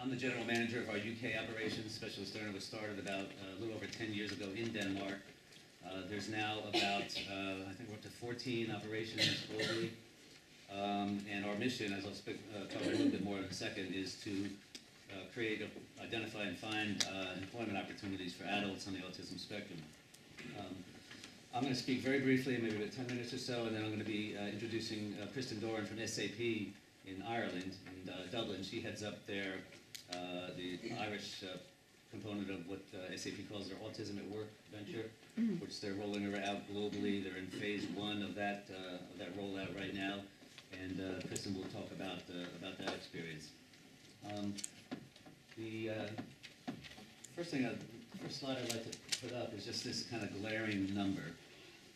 I'm the general manager of our UK operations. Specialisterne was started about a little over 10 years ago in Denmark. There's now about, I think we're up to 14 operations globally. And our mission, as I'll talk a little bit more in a second, is to create, identify, and find employment opportunities for adults on the autism spectrum. I'm going to speak very briefly, maybe about 10 minutes or so, and then I'm going to be introducing Kristen Doran from SAP in Ireland, in Dublin. She heads up their, the Irish component of what SAP calls their Autism at Work venture, which they're rolling out globally. They're in phase 1 of that rollout right now, and Kristen will talk about that experience. The first slide I'd like to put up is just this kind of glaring number,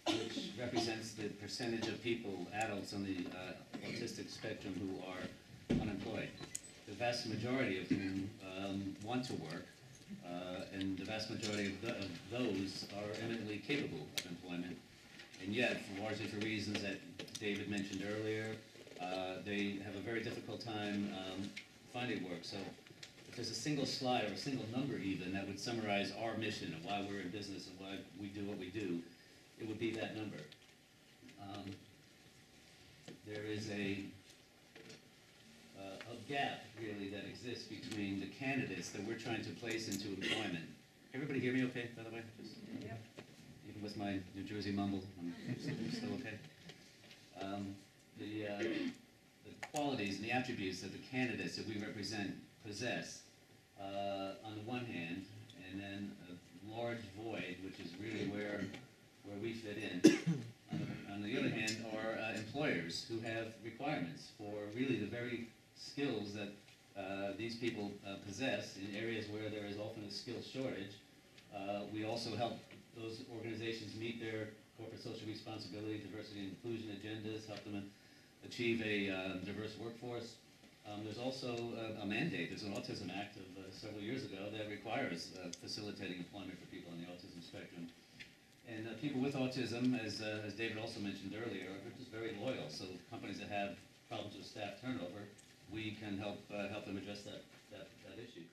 which represents the percentage of people, adults on the autistic spectrum, who are unemployed. The vast majority of whom want to work, and the vast majority of those are eminently capable of employment, and yet, largely for reasons that David mentioned earlier, they have a very difficult time finding work. So if there's a single slide or a single number even that would summarize our mission and why we're in business and why we do what we do, it would be that number. There is a gap, really, that exists between the candidates that we're trying to place into employment. Everybody hear me okay, by the way? Yep. Even with my New Jersey mumble, I'm still okay. The qualities and the attributes that the candidates that we represent possess, on the one hand, and then a large void, which is really where we fit in. On the other hand, are employers who have requirements for really the very skills that these people possess in areas where there is often a skills shortage. We also help those organizations meet their corporate social responsibility, diversity and inclusion agendas, help them achieve a diverse workforce. There's also a mandate. There's an Autism Act of several years ago that requires facilitating employment for people on the autism spectrum. And people with autism, as David also mentioned earlier, are just very loyal. So companies that have problems with staff turnover, we can help them address that issue.